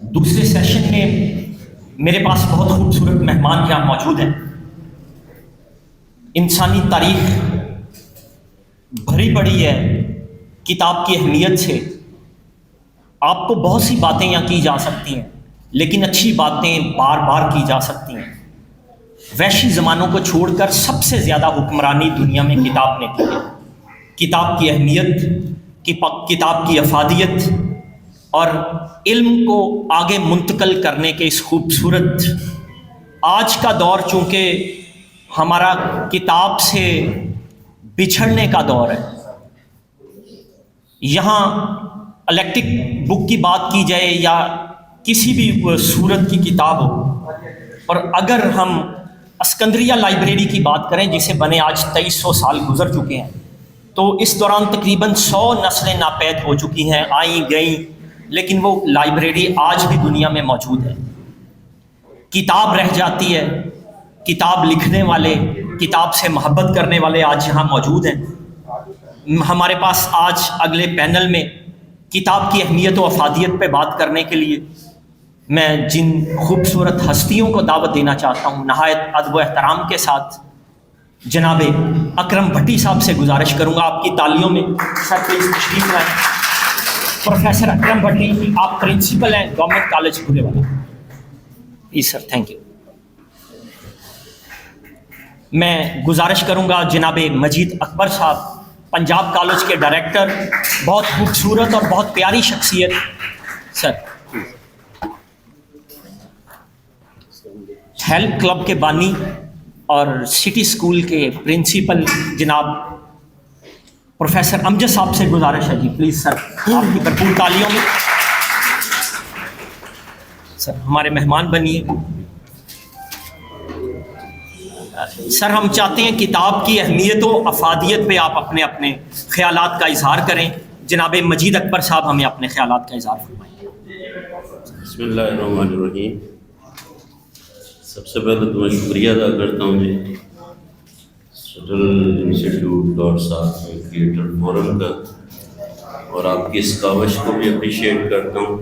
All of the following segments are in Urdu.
دوسرے سیشن میں میرے پاس بہت خوبصورت مہمان یہاں موجود ہیں. انسانی تاریخ بھری پڑی ہے کتاب کی اہمیت سے. آپ کو بہت سی باتیں یہاں کی جا سکتی ہیں، لیکن اچھی باتیں بار بار کی جا سکتی ہیں. وحشی زمانوں کو چھوڑ کر سب سے زیادہ حکمرانی دنیا میں کتاب نے کی ہے. کتاب کی اہمیت، کتاب کی افادیت اور علم کو آگے منتقل کرنے کے اس خوبصورت آج کا دور، چونکہ ہمارا کتاب سے بچھڑنے کا دور ہے. یہاں الیکٹرک بک کی بات کی جائے یا کسی بھی صورت کی کتاب ہو، اور اگر ہم اسکندریہ لائبریری کی بات کریں جسے بنے آج 2300 سال گزر چکے ہیں، تو اس دوران تقریباً 100 نسلیں ناپید ہو چکی ہیں، آئیں گئیں، لیکن وہ لائبریری آج بھی دنیا میں موجود ہے. کتاب رہ جاتی ہے. کتاب لکھنے والے، کتاب سے محبت کرنے والے آج یہاں موجود ہیں. ہمارے پاس آج اگلے پینل میں کتاب کی اہمیت و افادیت پہ بات کرنے کے لیے میں جن خوبصورت ہستیوں کو دعوت دینا چاہتا ہوں، نہایت ادب و احترام کے ساتھ جناب اکرم بھٹی صاحب سے گزارش کروں گا. آپ کی تالیوں میں سر پلیز تشریف لائیں. پروفیسر اکرم بھٹی، آپ پرنسپل ہیں گورنمنٹ کالج پورے والا. Please sir, thank you. میں گزارش کروں گا جناب مجید اکبر صاحب، پنجاب کالج کے ڈائریکٹر، بہت خوبصورت اور بہت پیاری شخصیت. سر، ہیلپ کلب کے بانی اور سٹی اسکول کے پرنسپل جناب پروفیسر امجد صاحب سے گزارش ہے جی پلیز سر آپ کی بھرپور تالیوں میں سر ہمارے مہمان بنیے. سر ہم چاہتے ہیں کتاب کی اہمیت و افادیت پہ آپ اپنے اپنے خیالات کا اظہار کریں. جناب مجید اکبر صاحب ہمیں اپنے خیالات کا اظہار فرمائیں. بسم اللہ الرحمن الرحیم. سب سے پہلے تو میں شکریہ ادا کرتا ہوں جی سٹل انسٹیٹیوٹ اور ساتھ میں کریٹر فورم کا، اور آپ کی اس کاوش کو بھی اپریشیٹ کرتا ہوں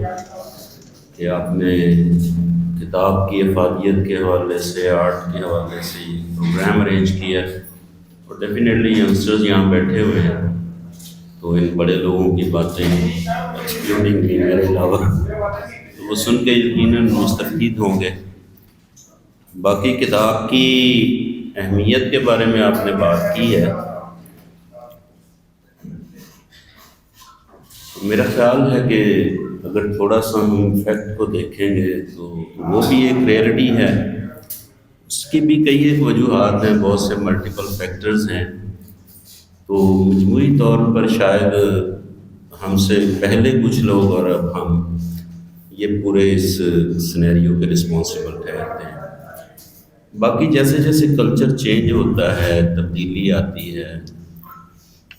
کہ آپ نے کتاب کی افادیت کے حوالے سے، آرٹ کے حوالے سے پروگرام ارینج کیا ہے. اور ڈیفینیٹلی ینگسٹرز یہاں بیٹھے ہوئے ہیں تو ان بڑے لوگوں کی باتیں ایکسکلوڈنگ بھی میرے علاوہ تو وہ سن کے یقیناً مستفید ہوں گے. باقی کتاب کی اہمیت کے بارے میں آپ نے بات کی ہے. میرا خیال ہے کہ اگر تھوڑا سا ہم فیکٹ کو دیکھیں گے تو وہ بھی ایک ریئلٹی ہے. اس کی بھی کئی ایک وجوہات ہیں، بہت سے ملٹیپل فیکٹرز ہیں. تو مجموعی طور پر شاید ہم سے پہلے کچھ لوگ اور اب ہم یہ پورے اس سینیریو کے رسپانسبل ٹھہرتے ہیں. باقی جیسے جیسے کلچر چینج ہوتا ہے، تبدیلی آتی ہے،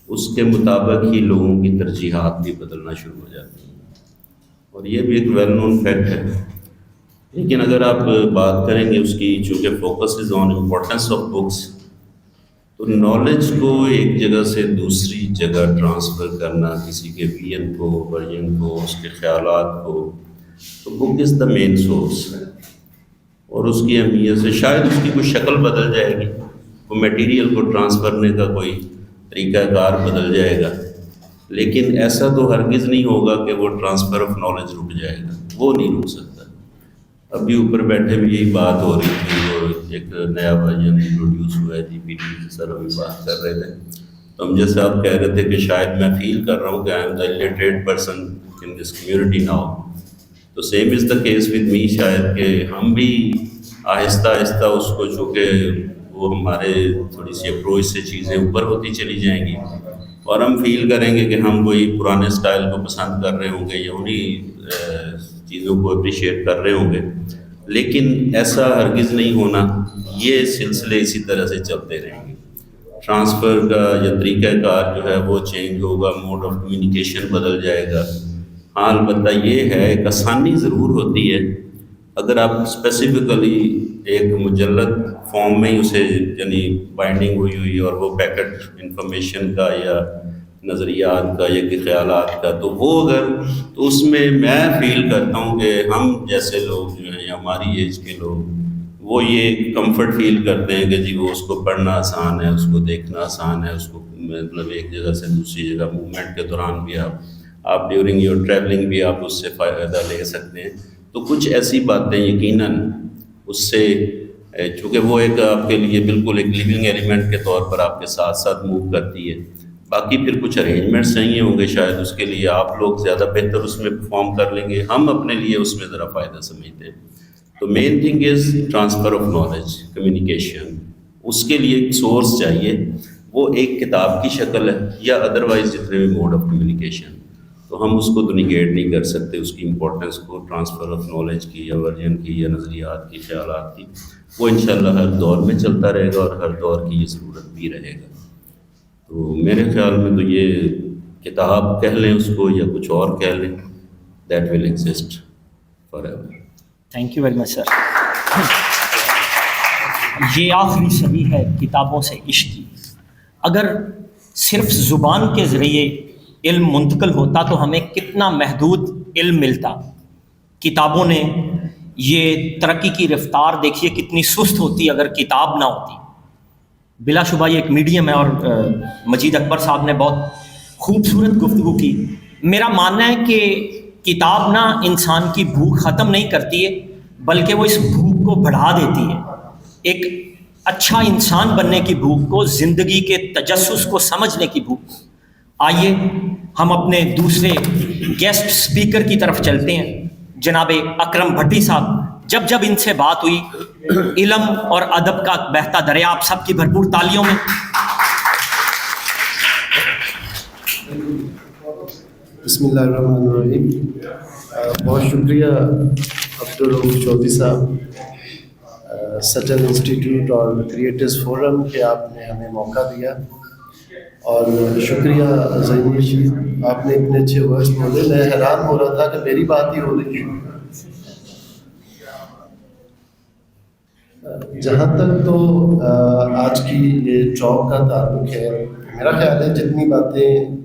اس کے مطابق ہی لوگوں کی ترجیحات بھی بدلنا شروع ہو جاتی ہیں، اور یہ بھی ایک ویل نون فیکٹ ہے. لیکن اگر آپ بات کریں گے اس کی، چونکہ focus is on importance of books, تو نالج کو ایک جگہ سے دوسری جگہ ٹرانسفر کرنا، کسی کے ویژن کو، ورژن کو، اس کے خیالات کو، تو بک از دا مین سورس. اور اس کی اہمیت سے شاید اس کی کوئی شکل بدل جائے گی، کوئی میٹیریل کو ٹرانسفر کرنے کا کوئی طریقہ کار بدل جائے گا، لیکن ایسا تو ہرگز نہیں ہوگا کہ وہ ٹرانسفر آف نالج رک جائے گا. وہ نہیں رک سکتا. ابھی اوپر بیٹھے بھی یہی بات ہو رہی تھی، وہ ایک نیا ورژن انٹروڈیوس ہوا ہے جی پی ٹی سے، سر ابھی بات کر رہے تھے تو ہم جیسے آپ کہہ رہے تھے کہ شاید میں فیل کر رہا ہوں کہ I am the illiterate person in this community now. تو same is the case with me, شاید کہ ہم بھی آہستہ آہستہ اس کو، چونکہ وہ ہمارے تھوڑی سی اپروچ سے چیزیں اوپر ہوتی چلی جائیں گی، اور ہم فیل کریں گے کہ ہم کوئی پرانے سٹائل کو پسند کر رہے ہوں گے یا انہیں چیزوں کو اپریشیٹ کر رہے ہوں گے. لیکن ایسا ہرگز نہیں ہونا. یہ سلسلے اسی طرح سے چلتے رہیں گے. ٹرانسفر کا یا طریقہ کار جو ہے وہ چینج ہوگا، موڈ آف کمیونیکیشن بدل جائے گا. ہاں البتہ یہ ہے ایک آسانی ضرور ہوتی ہے اگر آپ اسپیسیفکلی ایک مجلد فارم میں ہی اسے، یعنی بائنڈنگ ہوئی اور وہ پیکٹ انفارمیشن کا یا نظریات کا یا کہ خیالات کا، تو وہ اگر تو اس میں فیل کرتا ہوں کہ ہم جیسے لوگ جو ہیں یا ہماری ایج کے لوگ وہ یہ کمفرٹ فیل کرتے ہیں کہ جی وہ اس کو پڑھنا آسان ہے، اس کو دیکھنا آسان ہے، اس کو مطلب ایک جگہ سے دوسری جگہ موومنٹ کے دوران بھی آپ ڈیورنگ یور ٹریولنگ بھی آپ اس سے فائدہ لے سکتے ہیں۔ تو کچھ ایسی باتیں یقیناً اس سے چونکہ وہ ایک آپ کے لیے بالکل ایک لیونگ ایلیمنٹ کے طور پر آپ کے ساتھ ساتھ موو کرتی ہے۔ باقی پھر کچھ ارینجمنٹس چاہیے ہوں گے شاید اس کے لیے، آپ لوگ زیادہ بہتر اس میں پرفارم کر لیں گے، ہم اپنے لیے اس میں ذرا فائدہ سمجھتے ہیں۔ تو main thing is transfer of knowledge, communication, اس کے لیے ایک سورس چاہیے، وہ ایک کتاب کی شکل ہے یا ادروائز جتنے بھی موڈ آف کمیونیکیشن، تو ہم اس کو تو نگیٹ نہیں کر سکتے اس کی امپورٹنس کو، ٹرانسفر آف نالج کی یا ورژن کی یا نظریات کی، خیالات کی، وہ انشاءاللہ ہر دور میں چلتا رہے گا اور ہر دور کی یہ ضرورت بھی رہے گا۔ تو میرے خیال میں تو یہ کتاب کہہ لیں اس کو یا کچھ اور کہہ لیں، that will exist for ever. Thank you very much sir. یہ آخری صدی ہے کتابوں سے عشق کی۔ اگر صرف زبان کے ذریعے علم منتقل ہوتا تو ہمیں کتنا محدود علم ملتا۔ کتابوں نے یہ ترقی کی رفتار دیکھیے کتنی سست ہوتی اگر کتاب نہ ہوتی۔ بلا شبہ یہ ایک میڈیم ہے، اور مجید اکبر صاحب نے بہت خوبصورت گفتگو کی۔ میرا ماننا ہے کہ کتاب نہ انسان کی بھوک ختم نہیں کرتی ہے، بلکہ وہ اس بھوک کو بڑھا دیتی ہے۔ ایک اچھا انسان بننے کی بھوک کو، زندگی کے تجسس کو سمجھنے کی بھوک کو۔ آئیے ہم اپنے دوسرے گیسٹ اسپیکر کی طرف چلتے ہیں، جناب اکرم بھٹی صاحب۔ جب جب ان سے بات ہوئی، علم اور ادب کا بہتا دریا، آپ سب کی بھرپور تالیوں میں۔ بسم اللہ الرحمن الرحیم۔ بہت شکریہ عبدالرؤف چودھری صاحب، سچن انسٹیٹیوٹ اور کریٹرز فورم کہ آپ نے ہمیں موقع دیا، اور شکریہ ظہیر جی، آپ نے اتنے اچھے ورڈز بولے، میں حیران ہو رہا تھا کہ میری بات ہی ہو رہی ہے۔ جہاں تک تو آج کی یہ ٹاک کا تعلق ہے، میرا خیال ہے جتنی باتیں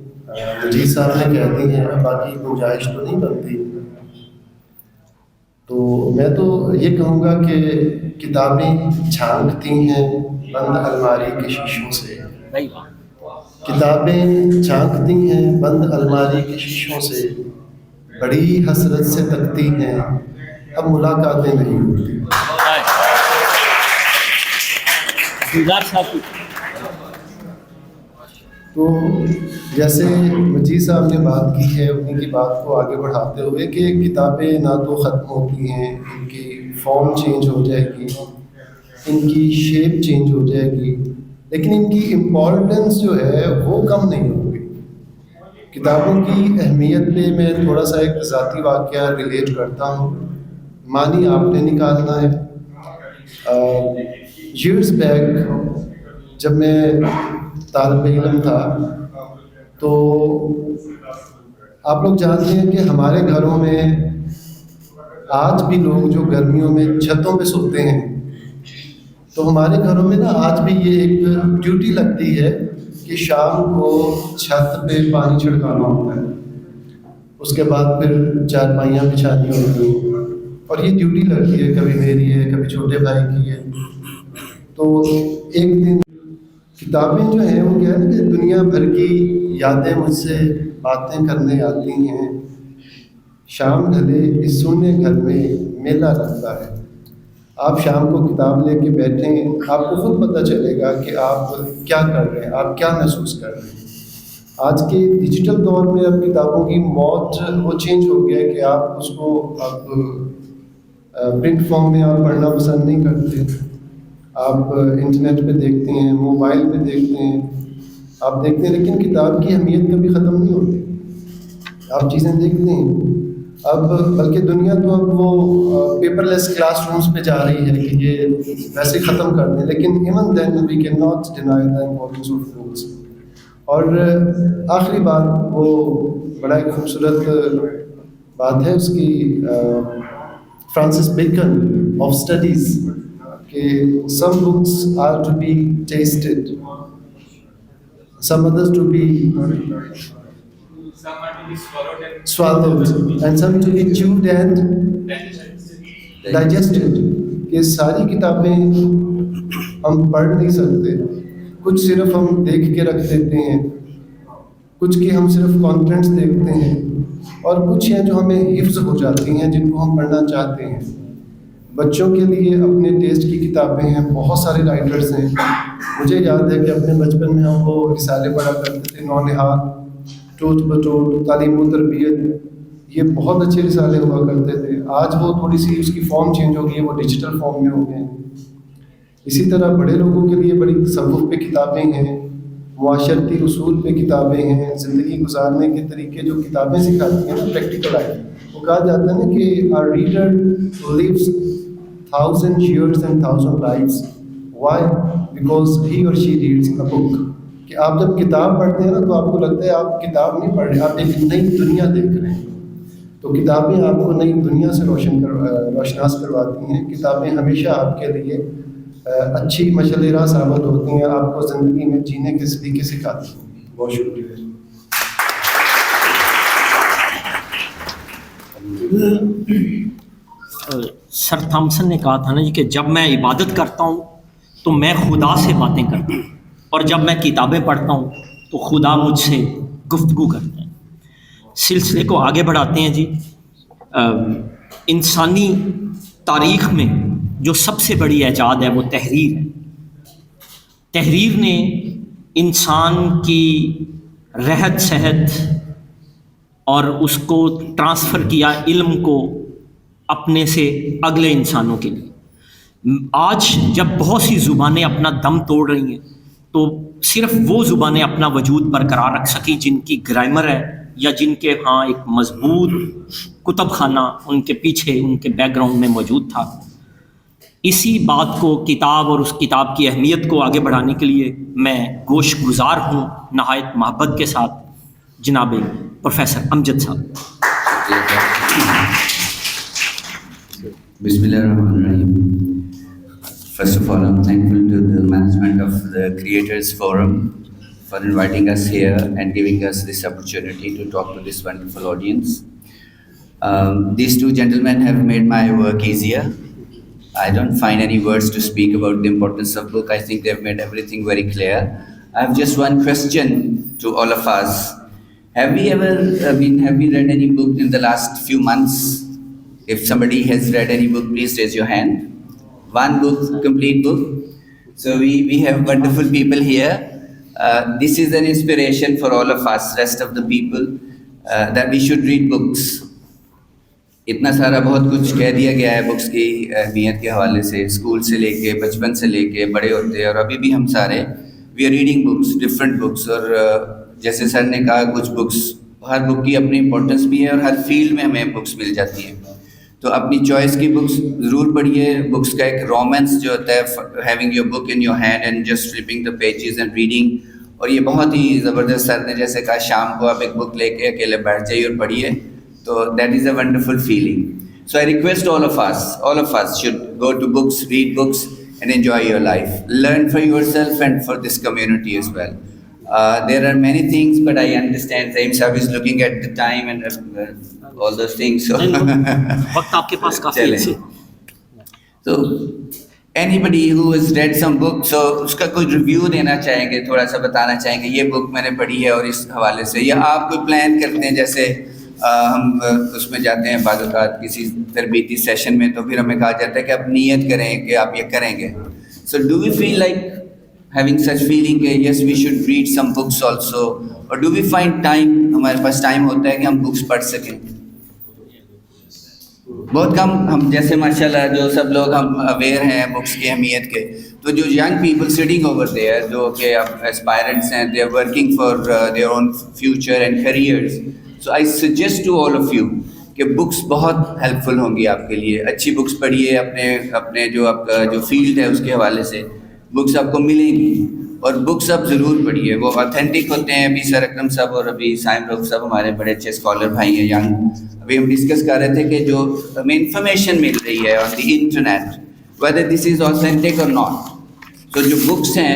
مجید صاحب نے کہہ دی ہیں، باقی گنجائش تو نہیں بنتی۔ تو میں تو یہ کہوں گا کہ کتابیں چھانکتی ہیں بند الماری کے شیشوں سے، کتابیں چھانکتی ہیں بند الماری کے شیشوں سے، بڑی حسرت سے تکتی ہیں اب ملاقاتیں نہیں ہوتی۔ تو جیسے مجید صاحب نے بات کی ہے، انہیں کی بات کو آگے بڑھاتے ہوئے کہ کتابیں نہ تو ختم ہوتی ہیں، ان کی فارم چینج ہو جائے گی، ان کی شیپ چینج ہو جائے گی، لیکن ان کی امپورٹنس جو ہے وہ کم نہیں ہوگی۔ کتابوں کی اہمیت پہ میں تھوڑا سا ایک ذاتی واقعہ ریلیٹ کرتا ہوں، معنی آپ نے نکالنا ہے۔ ایئرز بیک جب میں طالب علم تھا تو آپ لوگ جانتے ہیں کہ ہمارے گھروں میں آج بھی لوگ جو گرمیوں میں چھتوں پہ سوتے ہیں، تو ہمارے گھروں میں نا آج بھی یہ ایک ڈیوٹی لگتی ہے کہ شام کو چھت پہ پانی چھڑکانا ہوتا ہے، اس کے بعد پھر چارپائیاں بچھانی ہوتی ہیں، اور یہ ڈیوٹی لگتی ہے، کبھی میری ہے، کبھی چھوٹے بھائی کی ہے۔ تو ایک دن کتابیں جو ہیں وہ کہتے ہیں کہ دنیا بھر کی یادیں مجھ سے باتیں کرنے آتی ہیں، شام ڈھلے اس سونے گھر میں میلہ لگتا ہے۔ آپ شام کو کتاب لے کے بیٹھیں، آپ کو خود پتہ چلے گا کہ آپ کیا کر رہے ہیں، آپ کیا محسوس کر رہے ہیں۔ آج کے ڈیجیٹل دور میں اب کتابوں کی موت وہ چینج ہو گیا ہے کہ آپ اس کو اب پرنٹ فارم میں آپ پڑھنا پسند نہیں کرتے، آپ انٹرنیٹ پہ دیکھتے ہیں، موبائل پہ دیکھتے ہیں، آپ دیکھتے ہیں، لیکن کتاب کی اہمیت کبھی ختم نہیں ہوتی۔ آپ چیزیں دیکھتے ہیں اب، بلکہ دنیا تو اب وہ پیپر لیس کلاس رومز پہ جا رہی ہے کہ یہ ویسے ختم کر دیں، لیکن even then we can not deny the importance of books. اور آخری بات، وہ بڑا ایک خوبصورت بات ہے اس کی، فرانسس بیکن آف اسٹڈیز، کہ some books are to be tasted, some others to be swallowed, and some to be chewed and digested. یہ ساری کتابیں ہم پڑھ نہیں سکتے. کچھ صرف ہم دیکھ کے رکھ دیتے ہیں, کچھ کی ہم صرف کانٹینٹس دیکھتے ہیں, اور کچھ ہیں جو ہمیں حفظ ہو جاتی ہیں جن کو ہم پڑھنا چاہتے ہیں. بچوں کے لیے اپنے ٹیسٹ کی کتابیں ہیں, بہت سارے رائٹرز ہیں. مجھے یاد ہے کہ اپنے بچپن میں ہم وہ رسالے پڑھا کرتے تھے, نونہار, ٹوٹ بٹوٹ, تعلیم و تربیت. یہ بہت اچھے رسالے ہوا کرتے تھے. آج وہ تھوڑی سی اس کی فارم چینج ہو گئی ہے, وہ ڈیجیٹل فارم میں ہو گئے ہیں. اسی طرح بڑے لوگوں کے لیے بڑی تصوف پہ کتابیں ہیں, معاشرتی اصول پہ کتابیں ہیں, زندگی گزارنے کے طریقے جو کتابیں سکھاتی ہیں نا, پریکٹیکل لائف. وہ کہا جاتا ہے نا کہ our reader lives 1,000 years and 1,000 lives. Why? Because he or she reads a book. کہ آپ جب کتاب پڑھتے ہیں نا تو آپ کو لگتا ہے آپ کتاب نہیں پڑھ رہے, آپ ایک نئی دنیا دیکھ رہے ہیں. تو کتابیں آپ کو نئی دنیا سے روشناس کرواتی ہیں. کتابیں ہمیشہ آپ کے لیے اچھی مشعل راہ ثابت ہوتی ہیں, آپ کو زندگی میں جینے کے طریقے سکھاتی ہیں. بہت شکریہ. سر تھامسن نے کہا تھا نا جی کہ جب میں عبادت کرتا ہوں تو میں خدا سے باتیں کرتا ہوں, اور جب میں کتابیں پڑھتا ہوں تو خدا مجھ سے گفتگو کرتا ہے. سلسلے کو آگے بڑھاتے ہیں جی. انسانی تاریخ میں جو سب سے بڑی ایجاد ہے وہ تحریر ہے. تحریر نے انسان کی رہت سہت اور اس کو ٹرانسفر کیا علم کو اپنے سے اگلے انسانوں کے لیے. آج جب بہت سی زبانیں اپنا دم توڑ رہی ہیں تو صرف وہ زبانیں اپنا وجود برقرار رکھ سکیں جن کی گرامر ہے یا جن کے ہاں ایک مضبوط کتب خانہ ان کے پیچھے ان کے بیک گراؤنڈ میں موجود تھا. اسی بات کو کتاب اور اس کتاب کی اہمیت کو آگے بڑھانے کے لیے میں گوش گزار ہوں نہایت محبت کے ساتھ جناب پروفیسر امجد صاحب. بسم اللہ الرحمن الرحیم. First of all, I'm thankful to the management of the Creators Forum for inviting us here and giving us this opportunity to talk to this wonderful audience. These two gentlemen have made my work easier. I don't find any words to speak about the importance of book. I think they've made everything very clear. I have just one question to all of us. Have we read any book in the last few months? If somebody has read any book, please raise your hand. One book, complete book. So we have wonderful people here. This is an inspiration for all of us, rest of the people, that we should read books. اتنا سارا بہت کچھ کہہ دیا گیا ہے بکس کی اہمیت کے حوالے سے, اسکول سے لے کے, بچپن سے لے کے بڑے ہوتے ہیں, اور ابھی بھی ہم سارے we are reading books, different books. اور جیسے سر نے کہا کچھ بکس, ہر بک کی اپنی امپورٹنس بھی ہے اور ہر فیلڈ میں ہمیں بکس مل جاتی ہیں. تو اپنی چوائس کی بکس ضرور پڑھیے. بکس کا ایک رومانس جو ہوتا ہے, having your book in your hand and just flipping the pages and reading, اور یہ بہت ہی زبردست. سر نے جیسے کہا شام کو آپ ایک بک لے کے اکیلے بیٹھ جائیے اور پڑھیے, تو that is a wonderful feeling. So I request all of us should go to books, read books and enjoy your life. Learn for yourself and for this community as well. There are many things, but I understand Zaim Sahib is looking at the time and all those things. So وقت آپ کے پاس کافی ہے. So anybody who has read some book, so اس کا کوئی ریویو دینا چاہیں گے, تھوڑا سا بتانا چاہیں گے یہ بک میں نے پڑھی ہے اور اس حوالے سے, یا آپ کوئی پلان کرتے ہیں جیسے ہم اس میں جاتے ہیں بعض اوقات کسی تربیتی سیشن میں, تو پھر ہمیں کہا جاتا ہے کہ آپ نیت کریں کہ آپ یہ کریں گے. So do we feel like having such feeling کہ yes we should read some books also, or do we find time, ہمارے پاس ٹائم ہوتا ہے کہ ہم بکس پڑھ سکیں؟ بہت کم. ہم جیسے ماشاء اللہ جو سب لوگ ہم اویئر ہیں بکس کی اہمیت کے, تو جو young people sitting over there جو کہ اسپائرنٹس ہیں, they are working for their own future and careers. So I suggest to all of you کہ بکس بہت ہیلپ فل ہوں گی آپ کے لیے. اچھی بکس پڑھیے, اپنے جو آپ کا جو فیلڈ ہے اس کے حوالے سے بکس آپ کو ملیں گی, اور بکس آپ ضرور پڑھیے. وہ آتھینٹک ہوتے ہیں. ابھی سر اکرم صاحب اور ابھی سائم روف صاحب ہمارے بڑے اچھے اسکالر بھائی ہیں ینگ, ابھی ہم ڈسکس کر رہے تھے کہ جو ہمیں انفارمیشن مل رہی ہے on the internet, whether this is authentic اور ناٹ. تو جو بکس ہیں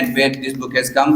and where this book has come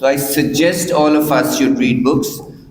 So I suggest all of us should read books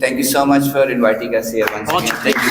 Thank you so much for inviting us here once again. Thank you.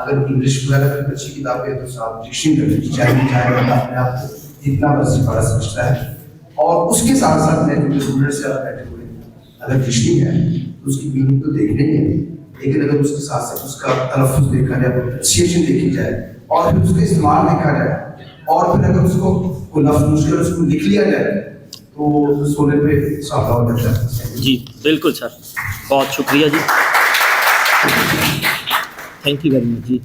اگر انگلش وغیرہ کی اچھی کتابیں ہیں تو صاحب ڈکشنری چاہے بندہ اپنے آپ کو جتنا مرضی پڑھا سمجھتا ہے. اور اس کے ساتھ ساتھ میں جو اسٹوڈنٹ سے بیٹھے ہوئے اگر ڈکشنری ہے تو اس کی میننگ تو دیکھنا ہی ہے, لیکن اگر اس کے ساتھ ساتھ اس کا تلفظ دیکھا جائے, پروننسیشن دیکھی جائے, اور پھر اس کا استعمال دیکھا جائے, اور پھر اگر اس کو کوئی لفظ مشکل اس کو لکھ لیا جائے تو سونے پہ سادہ ہو جاتا ہے. جی بالکل سر, بہت شکریہ جی, تھینک یو ویری مچ جی.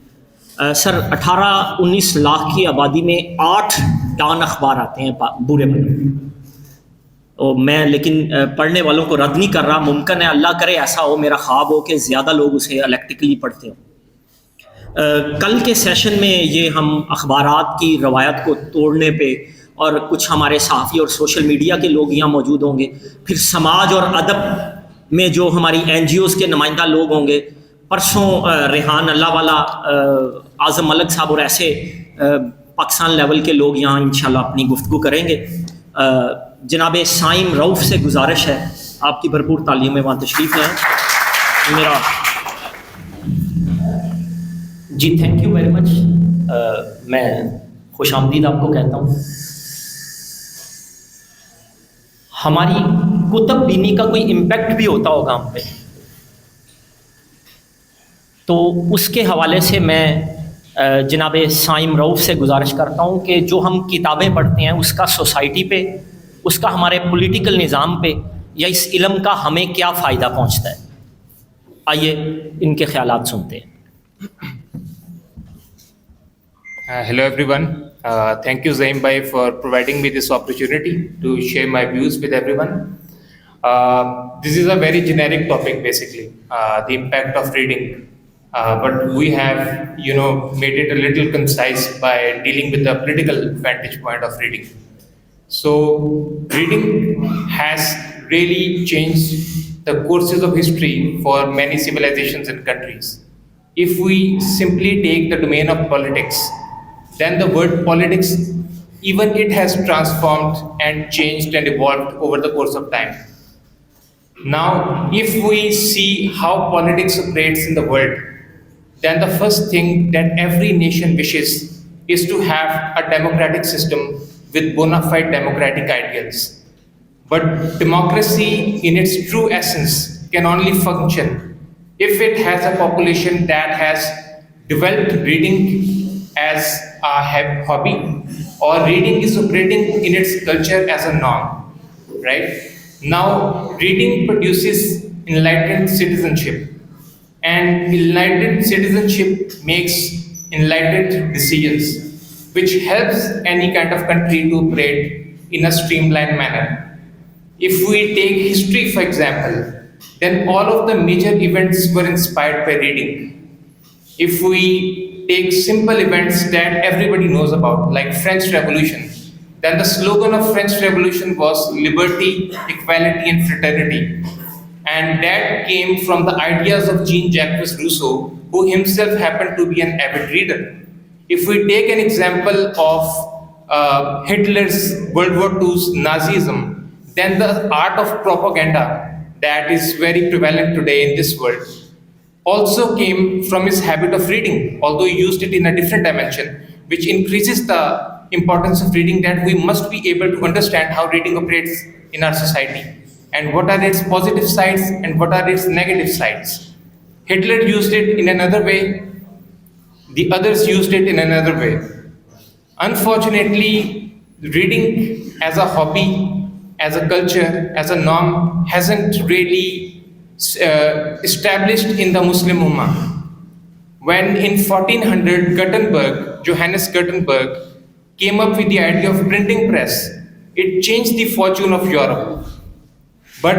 سر 18-19 لاکھ کی آبادی میں 8 ڈان اخبار آتے ہیں برے بھلے, اور میں لیکن پڑھنے والوں کو رد نہیں کر رہا, ممکن ہے اللہ کرے ایسا ہو, میرا خواب ہو کہ زیادہ لوگ اسے الیکٹرکلی پڑھتے ہوں. کل کے سیشن میں یہ ہم اخبارات کی روایت کو توڑنے پہ, اور کچھ ہمارے صحافی اور سوشل میڈیا کے لوگ یہاں موجود ہوں گے, پھر سماج اور ادب میں جو ہماری این جی اوز کے نمائندہ لوگ ہوں گے, پرسوں ریحان اللہ والا, اعظم ملک صاحب اور ایسے پاکستان لیول کے لوگ یہاں انشاءاللہ اپنی گفتگو کریں گے. جناب سائم روف سے گزارش ہے آپ کی بھرپور تعلیم میں وہاں تشریف لیں. میرا جی تھینک یو ویری مچ, میں خوش آمدید آپ کو کہتا ہوں. ہماری کتب بینی کا کوئی امپیکٹ بھی ہوتا ہوگا ہم پہ, تو اس کے حوالے سے میں جناب سائم روف سے گزارش کرتا ہوں کہ جو ہم کتابیں پڑھتے ہیں اس کا سوسائٹی پہ, اس کا ہمارے پولیٹیکل نظام پہ, یا اس علم کا ہمیں کیا فائدہ پہنچتا ہے. آئیے ان کے خیالات سنتے ہیں. Hello everyone. Thank you Zaim Bhai for providing me this opportunity to share my views with everyone. This is a very generic topic basically, the impact of reading. But we have, made it a little concise by dealing with the political vantage point of reading. So reading has really changed the courses of history for many civilizations and countries. If we simply take the domain of politics, then the word politics, even it has transformed and changed and evolved over the course of time. Now, if we see how politics operates in the world, then the first thing that every nation wishes is to have a democratic system with bona fide democratic ideals. But democracy in its true essence can only function if it has a population that has developed reading as a hobby, or reading is operating in its culture as a norm, right? Now, reading produces enlightened citizenship, and enlightened citizenship makes enlightened decisions, which helps any kind of country to operate in a streamlined manner. If we take history, for example, then all of the major events were inspired by reading. If we take simple events that everybody knows about, like French Revolution, then the slogan of French Revolution was liberty, equality, and fraternity. And that came from the ideas of Jean-Jacques Rousseau, who himself happened to be an avid reader. If we take an example of Hitler's World War II's Nazism, then the art of propaganda that is very prevalent today in this world also came from his habit of reading, although he used it in a different dimension, which increases the importance of reading, that we must be able to understand how reading operates in our society, and what are its positive sides and what are its negative sides. Hitler used it in another way, the others used it in another way. Unfortunately, reading as a hobby, as a culture, as a norm, hasn't really established in the Muslim Ummah. When in 1400 Johannes Gutenberg came up with the idea of printing press, it changed the fortune of Europe. But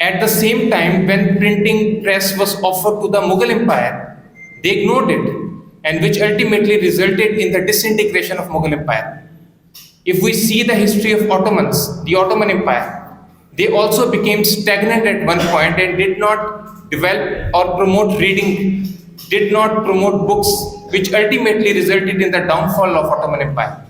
at the same time, when printing press was offered to the Mughal Empire, they ignored it, and which ultimately resulted in the disintegration of Mughal Empire. If we see the history of Ottomans, the Ottoman Empire, they also became stagnant at one point and did not develop or promote reading, did not promote books, which ultimately resulted in the downfall of Ottoman Empire.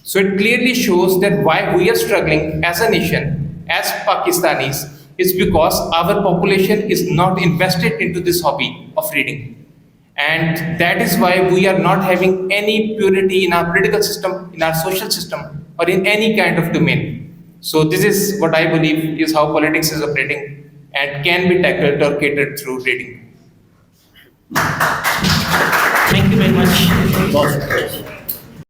So it clearly shows that why we are struggling as a nation, as Pakistanis, is because our population is not invested into this hobby of reading. And that is why we are not having any purity in our political system, in our social system, or in any kind of domain. So this is what I believe is how politics is operating and can be tackled or catered through reading. Thank you very much.